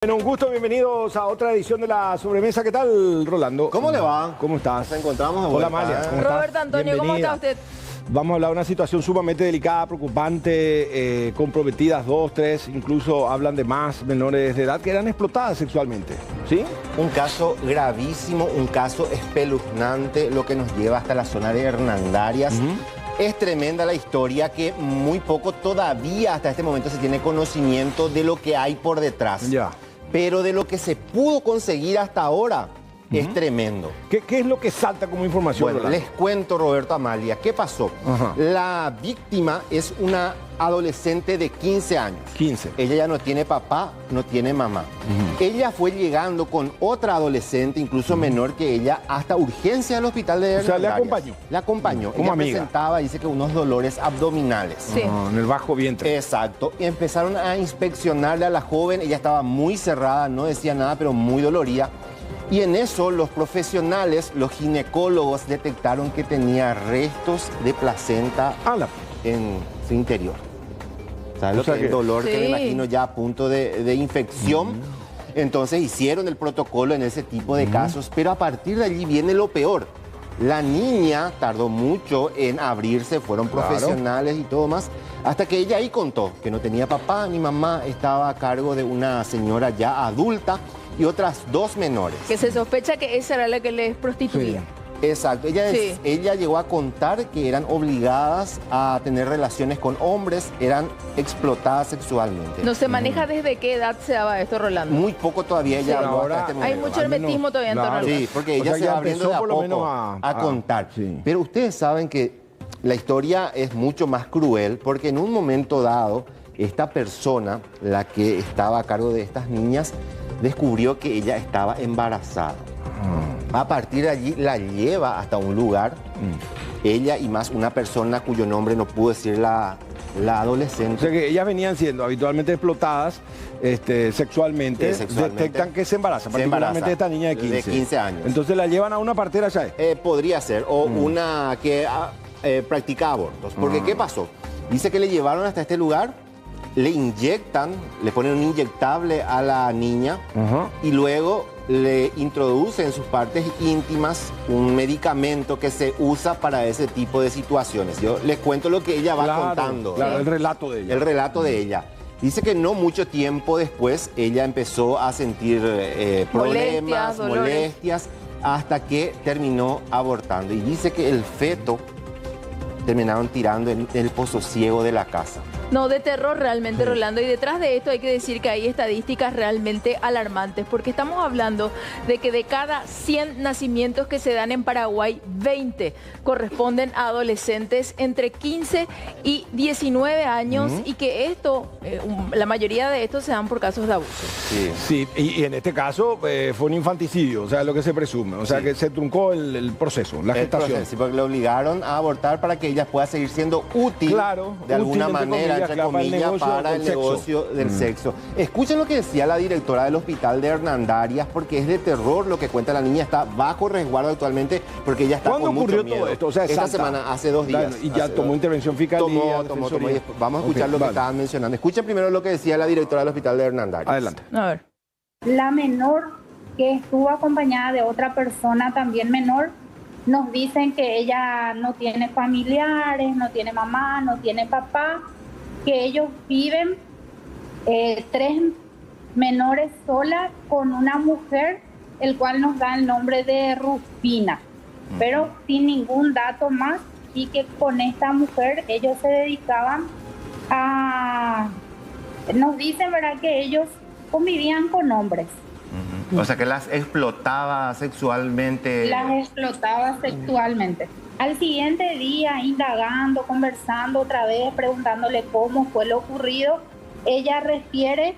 Bueno, un gusto, bienvenidos a otra edición de La Sobremesa. ¿Qué tal, Rolando? ¿Cómo le va? ¿Cómo estás? Nos encontramos de Hola, vuelta, Amalia. ¿Cómo Roberto estás? Antonio, ¿cómo Bienvenida. está usted? Vamos a hablar de una situación sumamente delicada, preocupante, comprometidas 2, 3, incluso hablan de más menores de edad que eran explotadas sexualmente, ¿sí? Un caso gravísimo, un caso espeluznante, lo que nos lleva hasta la zona de Hernandarias. Es tremenda la historia que muy poco todavía hasta este momento se tiene conocimiento de lo que hay por detrás. Ya. Pero de lo que se pudo conseguir hasta ahora es tremendo. ¿Qué es lo que salta como información, Bueno, Rolando? les cuento, Roberto, Amalia, ¿qué pasó? Ajá. La víctima es una adolescente de 15 años. 15. Ella ya no tiene papá, no tiene mamá. Ella fue llegando con otra adolescente, incluso menor que ella, hasta urgencia del hospital de O sea, le Hernandarias. acompañó. Le acompañó. Como Ella amiga. presentaba, dice que unos dolores abdominales. Sí. En el bajo vientre. Exacto. Y empezaron a inspeccionarle a la joven. Ella estaba muy cerrada, no decía nada, pero muy dolorida. Y en eso los profesionales, los ginecólogos, detectaron que tenía restos de placenta en su interior. ¿Sabes lo O sea que es el que- dolor que me Sí. imagino ya a punto de infección? Entonces hicieron el protocolo en ese tipo de casos, pero a partir de allí viene lo peor. La niña tardó mucho en abrirse, fueron profesionales y todo más, hasta que ella ahí contó que no tenía papá ni mamá, estaba a cargo de una señora ya adulta y otras dos menores. Que se sospecha que esa era la que les prostituía. Exacto, Sí. ella llegó a contar que eran obligadas a tener relaciones con hombres, eran explotadas sexualmente. No se maneja desde qué edad se daba esto, Rolando. Muy poco todavía ella Sí, habló ahora hasta este Hay momento. mucho hermetismo todavía en torno al Sí, caso. porque O ella sea, se ya va abriendo empezó de a por lo poco menos a contar. sí. Pero ustedes saben que la historia es mucho más cruel porque en un momento dado, esta persona, la que estaba a cargo de estas niñas, descubrió que ella estaba embarazada. A partir de allí la lleva hasta un lugar, ella y más una persona cuyo nombre no pudo decir la O adolescente. sea que ellas venían siendo habitualmente explotadas sexualmente, Sexualmente. detectan que se embaraza, Se particularmente embaraza, esta niña de 15. de 15 años. Entonces la llevan a una partera ya. Podría ser, o una que practica abortos. Porque ¿qué pasó? Dice que le llevaron hasta este lugar, le inyectan, le ponen un inyectable a la niña y luego le introducen en sus partes íntimas un medicamento que se usa para ese tipo de situaciones. Yo les cuento lo que ella va contando. Claro, el relato de ella. El relato de ella. Dice que no mucho tiempo después ella empezó a sentir problemas, Dolores. molestias, hasta que terminó abortando. Y dice que el feto terminaron tirando en el pozo ciego de la casa. No, de terror realmente, Rolando. Y detrás de esto hay que decir que hay estadísticas realmente alarmantes, porque estamos hablando de que de cada 100 nacimientos que se dan en Paraguay, 20 corresponden a adolescentes entre 15 y 19 años y que esto, la mayoría de estos se dan por casos de abuso. Sí. Sí, y en este caso fue un infanticidio, o sea, lo que se presume. O sea, Sí. que se truncó el proceso, la El gestación. proceso, sí, porque le obligaron a abortar para que ella pueda seguir siendo útil, Claro, de alguna útil, entre manera, comillas, entre claro, para el comillas, negocio para el del sexo. negocio del sexo. Escuchen lo que decía la directora del hospital de Hernandarias, porque es de terror lo que cuenta la niña. Está bajo resguardo actualmente porque ella está ¿Cuándo con mucho ocurrió miedo. todo esto? O sea, esta salta. semana, hace 2 días. Y ya Hace tomó dos- intervención fiscalía. Tomó. defensoría. Y después vamos a escuchar Ok, lo que vale. estaban mencionando. Escuchen primero lo que decía la directora del hospital de Hernandarias. Adelante. A ver. La menor que estuvo acompañada de otra persona también menor, nos dicen que ella no tiene familiares, no tiene mamá, no tiene papá, que ellos viven 3 menores solas con una mujer, el cual nos da el nombre de Rufina, pero sin ningún dato más, y que con esta mujer ellos se dedicaban a... Nos dicen, ¿verdad?, que ellos convivían con hombres. O sea, que las explotaba sexualmente. Las explotaba sexualmente. Al siguiente día, indagando, conversando otra vez, preguntándole cómo fue lo ocurrido, ella refiere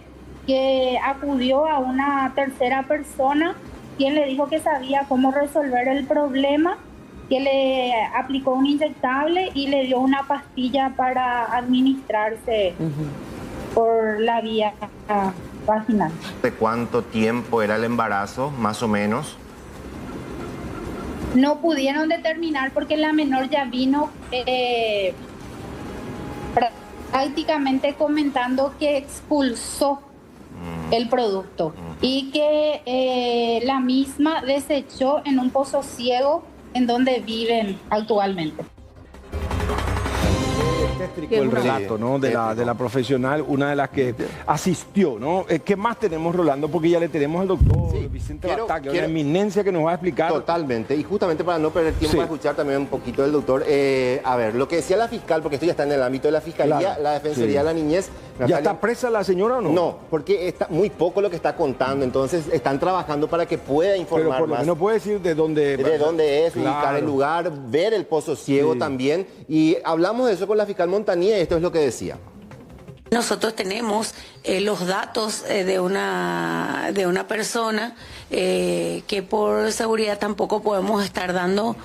que acudió a una tercera persona, quien le dijo que sabía cómo resolver el problema, que le aplicó un inyectable y le dio una pastilla para administrarse por la vía vaginal. ¿De cuánto tiempo era el embarazo, más o menos? No pudieron determinar porque la menor ya vino prácticamente comentando que expulsó el producto y que la misma desechó en un pozo ciego en donde viven actualmente. El relato, ¿no? de la profesional, una de las que asistió, ¿no? ¿Qué más tenemos, Rolando? Porque ya le tenemos al doctor Vicente Bataglia, una eminencia que nos va a explicar. Totalmente, y justamente para no perder tiempo, para escuchar también un poquito del doctor, a ver, lo que decía la fiscal, porque esto ya está en el ámbito de la fiscalía, claro, la Defensoría de la Niñez. ¿Ya está presa la señora o no? No, porque está muy poco lo que está contando, entonces están trabajando para que pueda informar más. Pero por lo menos puede decir de dónde... De dónde es, claro, ubicar el lugar, ver el pozo ciego también, y hablamos de eso con la fiscal Montañez, y esto es lo que decía. Nosotros tenemos los datos de una persona que por seguridad tampoco podemos estar dando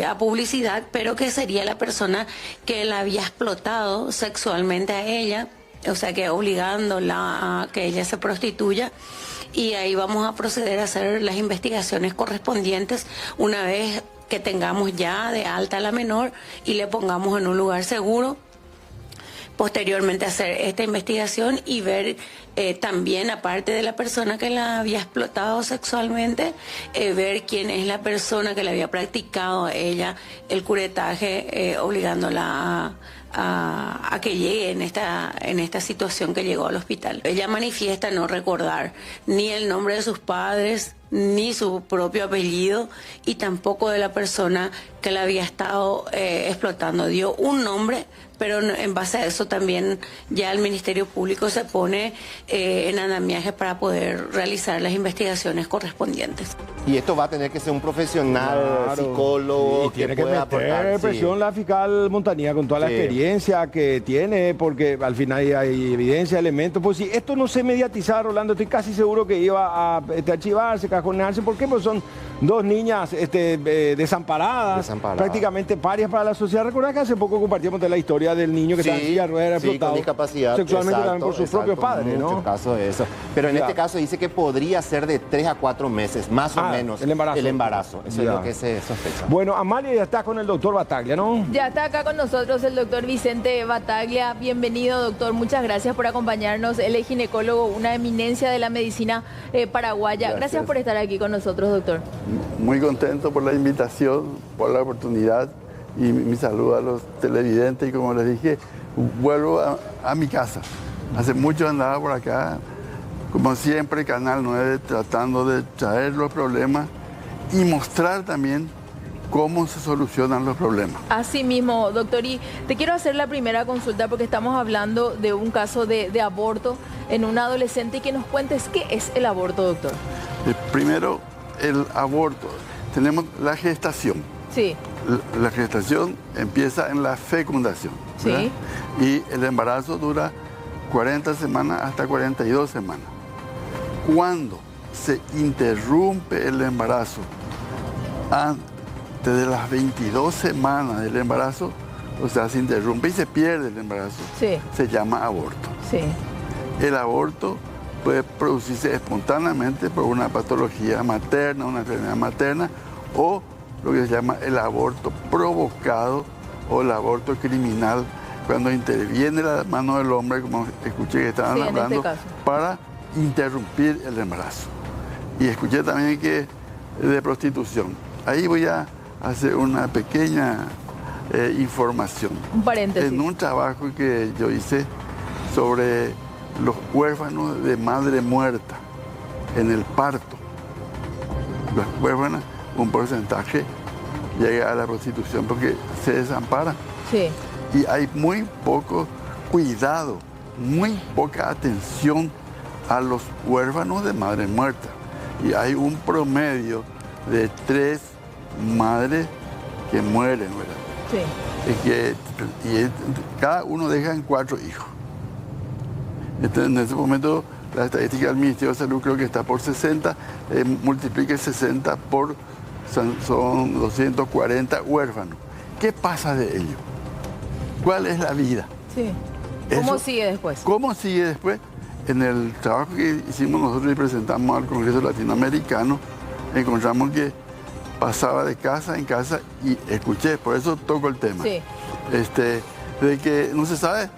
a publicidad, pero que sería la persona que la había explotado sexualmente a ella, o sea que obligándola a que ella se prostituya. Y ahí vamos a proceder a hacer las investigaciones correspondientes una vez que tengamos ya de alta a la menor y le pongamos en un lugar seguro. Posteriormente hacer esta investigación y ver también, aparte de la persona que la había explotado sexualmente, ver quién es la persona que le había practicado a ella el curetaje, obligándola a que llegue en esta situación que llegó al hospital. Ella manifiesta no recordar ni el nombre de sus padres, ni su propio apellido, y tampoco de la persona que la había estado explotando. Dio un nombre, pero en base a eso también ya el Ministerio Público se pone en andamiaje para poder realizar las investigaciones correspondientes. Y esto va a tener que ser un profesional, claro, psicólogo, tiene que pueda meter aportar. presión la fiscal Montañía con toda la experiencia que tiene, porque al final hay evidencia, elementos. Pues si esto no se mediatizaba, Rolando, estoy casi seguro que iba a archivarse, cajonearse. ¿Por qué? Pues son dos niñas desamparadas, prácticamente parias para la sociedad. Recuerda que hace poco compartíamos de la historia del niño que estaba en silla de ruedas, explotado con discapacidad, sexualmente también por sus propios padres, ¿no? Muchos casos de eso. Pero en este caso dice que podría ser de 3 a 4 meses, más o menos, el embarazo. Eso es lo que se sospecha. Bueno, Amalia ya está con el doctor Bataglia, ¿no? Ya está acá con nosotros el doctor Vicente Bataglia. Bienvenido, doctor. Muchas gracias por acompañarnos. Él es ginecólogo, una eminencia de la medicina paraguaya. Gracias por estar aquí con nosotros, doctor. Muy contento por la invitación, por la oportunidad, y mi saludo a los televidentes. Y como les dije, vuelvo a mi casa. Hace mucho andaba por acá, como siempre, Canal 9, tratando de traer los problemas y mostrar también cómo se solucionan los problemas. Así mismo, doctor, y te quiero hacer la primera consulta porque estamos hablando de un caso de aborto en un adolescente, y que nos cuentes qué es el aborto, doctor. Primero, el aborto. Tenemos la gestación. Sí. La gestación empieza en la fecundación. Sí. Y el embarazo dura 40 semanas hasta 42 semanas. Cuando se interrumpe el embarazo antes de las 22 semanas del embarazo, o sea, se interrumpe y se pierde el embarazo, se llama aborto. Sí. El aborto puede producirse espontáneamente por una patología materna, una enfermedad materna, o lo que se llama el aborto provocado o el aborto criminal, cuando interviene la mano del hombre, como escuché que estaban hablando, para interrumpir el embarazo. Y escuché también que de prostitución. Ahí voy a hacer una pequeña información. Un paréntesis. En un trabajo que yo hice sobre los huérfanos de madre muerta en el parto. Las huérfanas, un porcentaje llega a la prostitución porque se desamparan. Sí. Y hay muy poco cuidado, muy poca atención a los huérfanos de madre muerta. Y hay un promedio de 3 madres que mueren, ¿verdad? Sí. Y cada uno deja en 4 hijos. Entonces, en ese momento, la estadística del Ministerio de Salud creo que está por 60, multiplique 60 por, son 240 huérfanos. ¿Qué pasa de ellos? ¿Cuál es la vida? Sí. ¿Cómo sigue después? ¿Cómo sigue después? En el trabajo que hicimos nosotros y presentamos al Congreso Latinoamericano, encontramos que pasaba de casa en casa y escuché, por eso toco el tema. Sí. De que no se sabe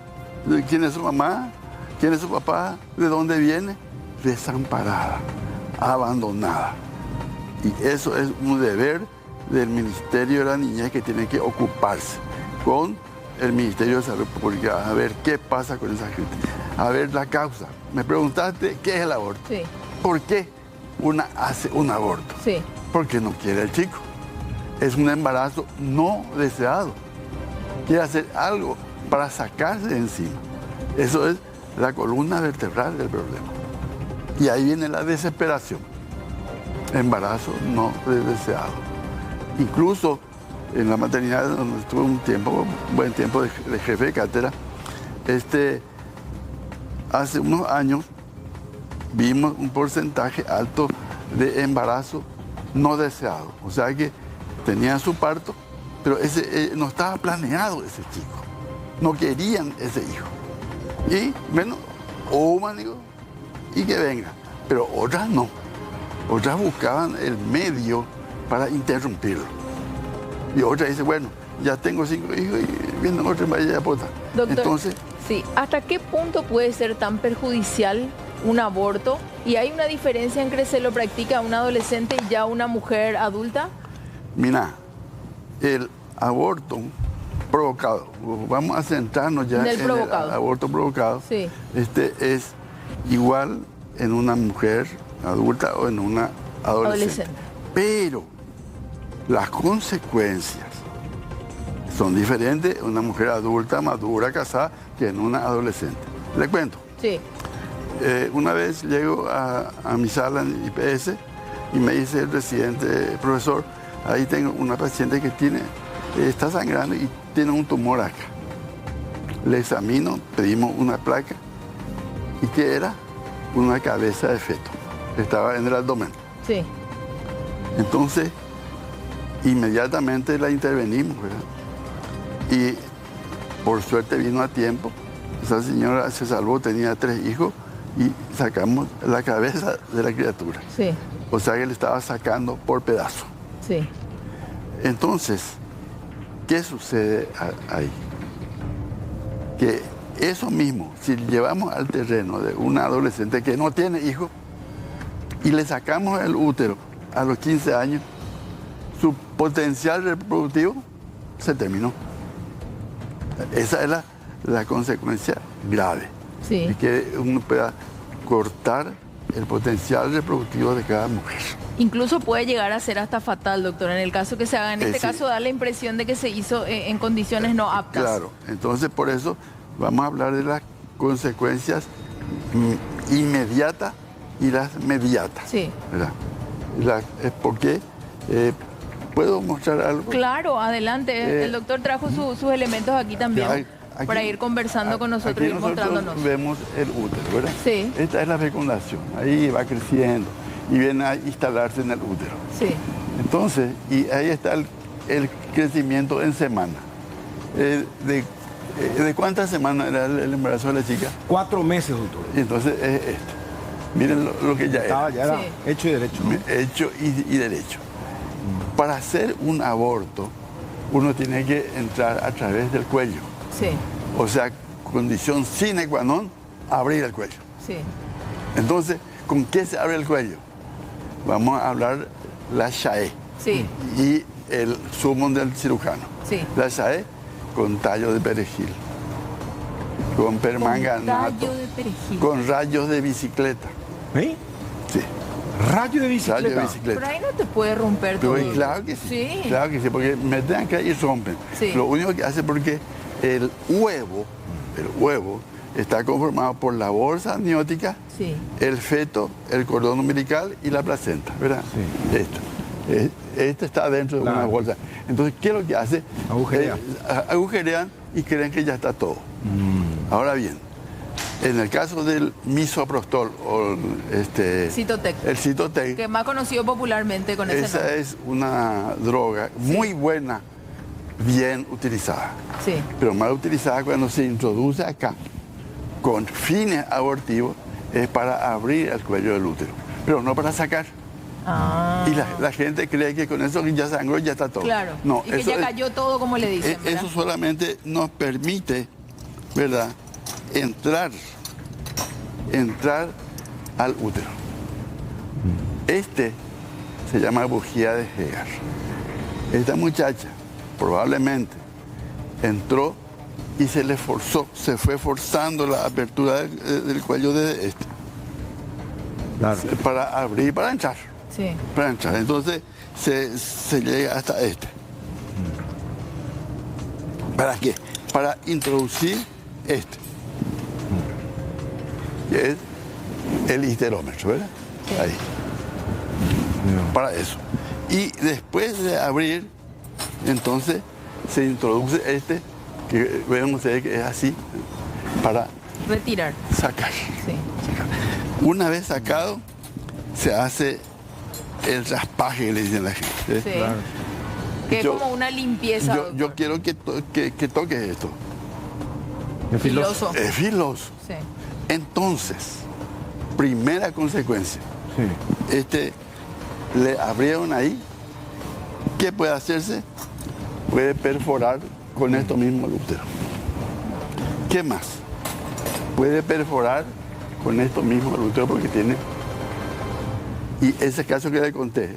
quién es su mamá, quién es su papá, de dónde viene, desamparada, abandonada. Y eso es un deber del Ministerio de la Niñez que tiene que ocuparse con el Ministerio de Salud Pública, a ver qué pasa con esa gente, a ver la causa. Me preguntaste qué es el aborto. Sí. ¿Por qué una hace un aborto? Sí. Porque no quiere el chico. Es un embarazo no deseado. Quiere hacer algo para sacarse de encima. Eso es la columna vertebral del problema. Y ahí viene la desesperación. Embarazo no deseado. Incluso en la maternidad donde estuve un buen tiempo de jefe de cátedra, hace unos años vimos un porcentaje alto de embarazo no deseado. O sea que tenían su parto, pero no estaba planeado ese chico. No querían ese hijo. Y bueno, digo, y que venga. Pero otras no. Otras buscaban el medio para interrumpirlo. Y otra dice, bueno, ya tengo 5 hijos y vienen otros vaya a aportar. Doctor, entonces, sí, ¿hasta qué punto puede ser tan perjudicial un aborto? ¿Y hay una diferencia en que se lo practica un adolescente y ya una mujer adulta? Mira, el aborto provocado, vamos a centrarnos ya en el aborto provocado, sí. Es igual en una mujer adulta o en una adolescente. Pero las consecuencias son diferentes en una mujer adulta, madura, casada, que en una adolescente. Le cuento. Sí. Una vez llego a mi sala en IPS y me dice el residente, profesor, ahí tengo una paciente que está sangrando y tiene un tumor acá. Le examino, pedimos una placa y ¿qué era? Una cabeza de feto. Estaba en el abdomen. Sí. Entonces, inmediatamente la intervenimos, ¿verdad? Y por suerte vino a tiempo. Esa señora se salvó, tenía 3 hijos y sacamos la cabeza de la criatura. Sí. O sea que le estaba sacando por pedazo. Sí. Entonces, ¿qué sucede ahí? Que eso mismo, si llevamos al terreno de una adolescente que no tiene hijos y le sacamos el útero a los 15 años, su potencial reproductivo se terminó. Esa es la consecuencia grave. Sí. Y que uno pueda cortar el potencial reproductivo de cada mujer. Incluso puede llegar a ser hasta fatal, doctor, en el caso que se haga. En este caso da la impresión de que se hizo en condiciones no aptas. Claro, entonces por eso vamos a hablar de las consecuencias inmediatas y las mediatas. Sí. ¿Verdad? ¿Por qué? ¿Puedo mostrar algo? Claro, adelante. El doctor trajo sus elementos aquí también. Aquí, para ir conversando con nosotros y mostrándonos. Vemos el útero, ¿verdad? Sí. Esta es la fecundación. Ahí va creciendo y viene a instalarse en el útero. Sí. Entonces, y ahí está el crecimiento en semana. ¿De cuántas semanas era el embarazo de la chica? 4 meses, doctor. Y entonces es esto. Miren lo que ya era. Ya era hecho y derecho, ¿no? Hecho y derecho. Para hacer un aborto, uno tiene que entrar a través del cuello. Sí. O sea, condición sine qua non, abrir el cuello. Sí. Entonces, ¿con qué se abre el cuello? Vamos a hablar la SHAE. Sí. Y el sumum del cirujano. Sí. La SHAE con tallo de perejil, con permanganato, tallo de perejil, con rayos de bicicleta. ¿Sí? Sí. ¿Rayo de bicicleta? Rayo de bicicleta. Pero ahí no te puede romper todo. Pero claro que sí. Sí. Claro que sí, porque meten acá y rompen. Sí. Lo único que hace porque el huevo está conformado por la bolsa amniótica, sí, el feto, el cordón umbilical y la placenta, ¿verdad? Sí. Este está dentro de una bolsa. Entonces, ¿qué es lo que hace? Agujerean y creen que ya está todo. Ahora bien, en el caso del misoprostol o Citotec, el Citotec, que más conocido popularmente con ese nombre. Esa es una droga muy buena, bien utilizada. Sí. Pero mal utilizada cuando se introduce acá con fines abortivos es para abrir el cuello del útero, pero no para sacar. Ah. Y la gente cree que con eso ya sangró y ya está todo. Claro. No, y que ya cayó todo como le dicen. Eso solamente nos permite, ¿verdad?, entrar al útero. Este se llama bujía de Hegar. Esta muchacha probablemente entró y se le forzó, se fue forzando la apertura del cuello de este. Claro. Para abrir, para entrar. Sí. Para entrar. Entonces se llega hasta este. ¿Para qué? Para introducir este. Que es el histerómetro, ¿verdad? Sí. Ahí. Para eso. Y después de abrir, entonces se introduce este, que ven ustedes que es así, para Retirar. sacar. Sí. Una vez sacado, se hace el raspaje, que le dicen la gente. Sí. Claro. Que es Yo- como una limpieza. Yo doctor. quiero que toques esto. Es filoso. Filoso. Es filoso. Sí. Entonces, primera consecuencia, Sí. le abrieron ahí. ¿Qué puede hacerse? Puede perforar con esto mismo el útero. ¿Qué más? Puede perforar con esto mismo el útero porque tiene... Y ese caso que le conté,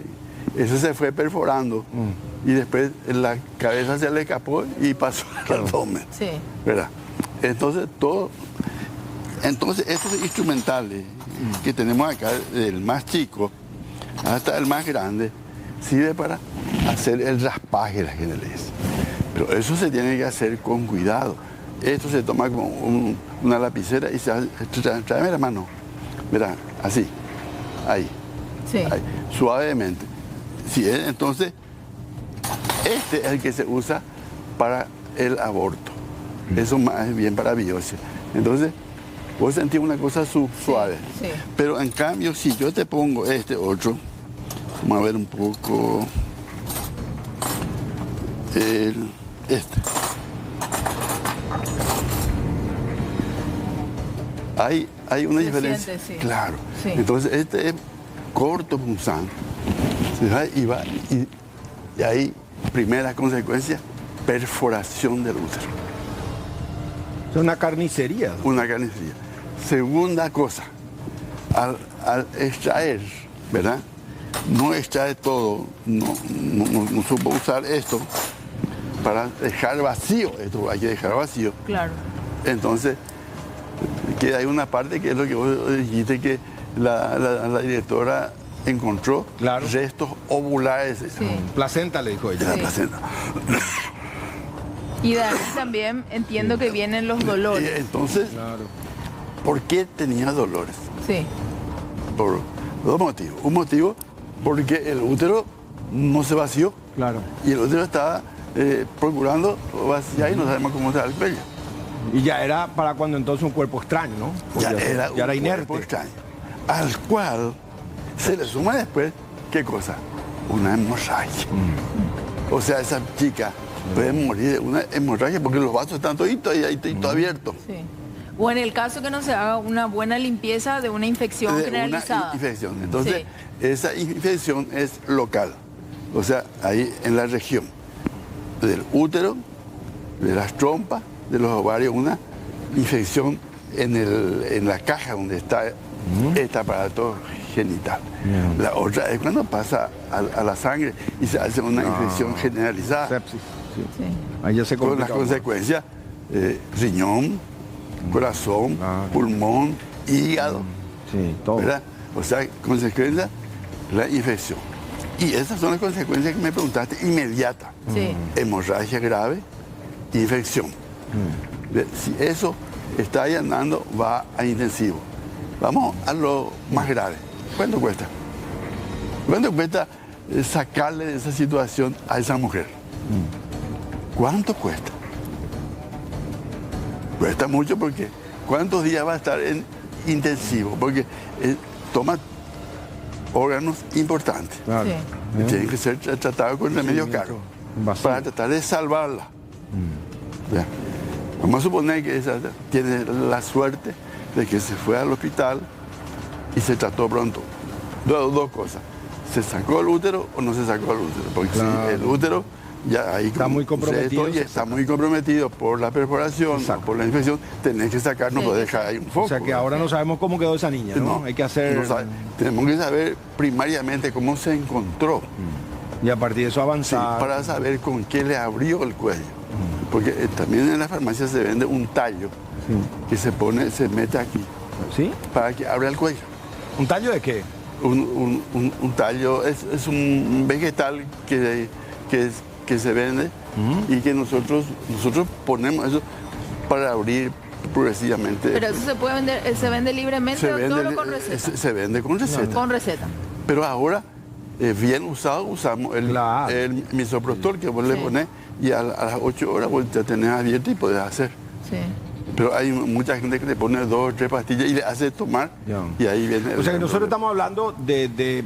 eso se fue perforando y después la cabeza se le escapó y pasó al abdomen. Sí. ¿Verdad? Entonces, estos instrumentales que tenemos acá, del más chico hasta el más grande, sirve para hacer el raspaje, la gente le dice. Pero eso se tiene que hacer con cuidado. Esto se toma con una lapicera y se hace, tráeme la mano. Mira, así, ahí, Sí. ahí, suavemente. Sí, entonces, este es el que se usa para el aborto. Eso más es bien para biopsia. Entonces, vos sentís una cosa suave. sí. Pero en cambio, si yo te pongo este otro, vamos a ver un poco este. Hay una Se diferencia. siente, sí. Claro. Sí. Entonces, este es corto punzante. Y ahí, primera consecuencia, perforación del útero. Es una carnicería. Una carnicería. Segunda cosa, al extraer, ¿verdad? No extrae todo, no supo usar esto para dejar vacío, esto hay que dejar vacío. Claro. Entonces, queda ahí una parte que es lo que vos dijiste que la directora encontró, Claro. restos ovulares Sí. Placenta, le dijo de ella. la Sí. placenta. Y de ahí también entiendo que vienen los Y dolores. entonces, Claro. ¿por qué tenía dolores? Sí. Por dos motivos. Un motivo porque el útero no se vació Claro. y el útero estaba procurando vaciar y no sabemos cómo está el cuello. Y ya era para cuando entonces un cuerpo extraño, ¿no? Ya Porque era ya un era inerte. cuerpo extraño. Al cual se le suma después, ¿qué cosa? Una hemorragia. O sea, esa chica puede morir de una hemorragia porque los vasos están toditos ahí todo abiertos. Sí. O en el caso que no se haga una buena limpieza de una infección De generalizada. una infección. Entonces, Sí. esa infección es local. O sea, ahí en la región del útero, de las trompas, de los ovarios, una infección en la caja donde está este aparato genital. La otra es cuando pasa a la sangre y se hace una infección generalizada Sepsis. Sí. Sí. Ahí ya se con las complica. consecuencias riñón, corazón, Ah. pulmón, hígado. Sí, todo. ¿Verdad? O sea, consecuencia, la infección. Y esas son las consecuencias que me preguntaste, inmediatas. Sí. Hemorragia grave, infección. Si eso está ahí andando, va a intensivo. Vamos a lo más grave. ¿Cuánto cuesta? ¿Cuánto cuesta sacarle de esa situación a esa mujer? ¿Cuánto cuesta? Cuesta mucho porque ¿cuántos días va a estar en intensivo? Porque toma órganos importantes. Claro. Sí. Que tienen que ser tratados con remedio caro Vacío. para tratar de salvarla. Ya. Vamos a suponer que esa tiene la suerte de que se fue al hospital y se trató pronto. Dos cosas. ¿Se sacó el útero o no se sacó el útero? Porque Claro. si el útero ya ahí Está muy comprometido. Y está muy comprometido por la perforación, por la infección, tenés que sacar, no podés dejar ahí un foco. O sea que ahora no sabemos cómo quedó esa niña, ¿no? Hay que hacer... Tenemos que saber primariamente cómo se encontró. Y a partir de eso avanzar. Sí, para saber con qué le abrió el cuello. Porque también en la farmacia se vende un tallo que se mete aquí. ¿Sí? Para que abra el cuello. ¿Un tallo de qué? Un tallo es un vegetal que se vende y que nosotros ponemos eso para abrir progresivamente. Pero eso se puede vender, se vende libremente o todo con receta. Se vende con receta. Con receta. Pero ahora, bien usado, usamos el misoprostol que vos le ponés y a las 8 horas vos ya tenés abierto y podés hacer. Sí. Pero hay mucha gente que le pone 2 o 3 pastillas y le hace tomar y ahí viene... O sea que nosotros estamos hablando de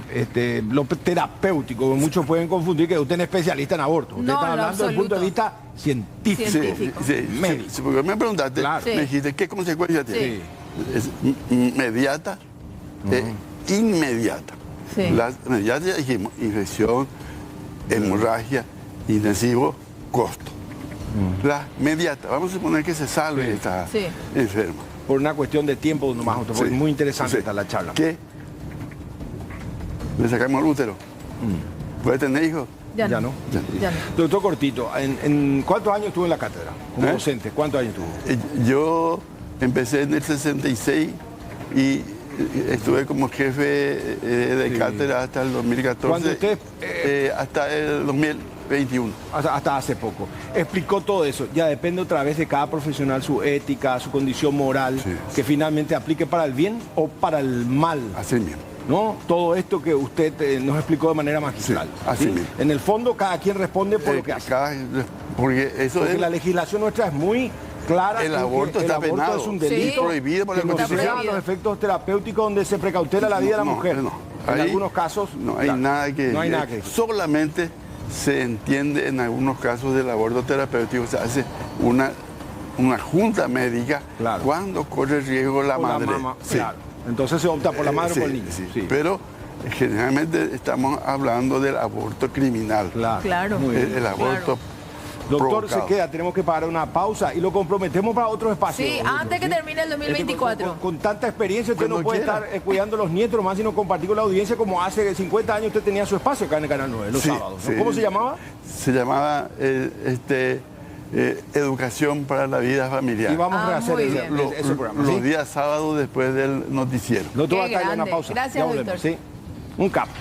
lo terapéutico. Muchos pueden confundir que usted es especialista en aborto. Usted está hablando desde el punto de vista científico. Sí, porque me preguntaste, me dijiste, ¿qué consecuencias tiene? Es inmediata e inmediata. Sí. Las inmediatas ya dijimos, infección, hemorragia, intensivo, costo. La inmediata, vamos a suponer que se salve esta enferma. Por una cuestión de tiempo nomás, porque muy interesante está la charla. ¿Qué? Le sacamos el útero. ¿Puede tener hijos? Ya no. Doctor Cortito, ¿en cuántos años estuvo en la cátedra como docente? ¿Cuántos años estuvo? Yo empecé en el 66 y estuve como jefe de cátedra hasta el 2014. Cuando usted... hasta el 2021. Hasta hace poco. Explicó todo eso. Ya depende otra vez de cada profesional, su ética, su condición moral, que finalmente aplique para el bien o para el mal. Así mismo. ¿No? Todo esto que usted nos explicó de manera magistral. Así mismo. En el fondo, cada quien responde por lo que hace. Porque la legislación nuestra es muy clara. El aborto está penado. Es un delito prohibido por la Constitución. Los efectos terapéuticos donde se precautela la vida de la mujer. En algunos casos no hay nada que... No hay nada que... Solamente se entiende en algunos casos del aborto terapéutico, se hace una junta médica cuando corre riesgo la madre. Claro. Entonces se opta por la madre o por el niño. Pero generalmente estamos hablando del aborto criminal. Claro. El aborto Doctor, provocado. se queda, tenemos que parar una pausa y lo comprometemos para otro espacio. Sí, antes que termine el 2024. Con tanta experiencia usted Cuando no puede quiera. estar cuidando a los nietos más, sino compartir con la audiencia como hace 50 años usted tenía su espacio acá en el Canal 9, los sábados. ¿No? ¿Cómo se llamaba? Se llamaba Educación para la Vida Familiar. Y vamos a rehacer ese programa. Los días sábados después del noticiero. Doctor Qué Batalla, una grande. pausa. Gracias, Ya volvemos, doctor. ¿sí? Un capo.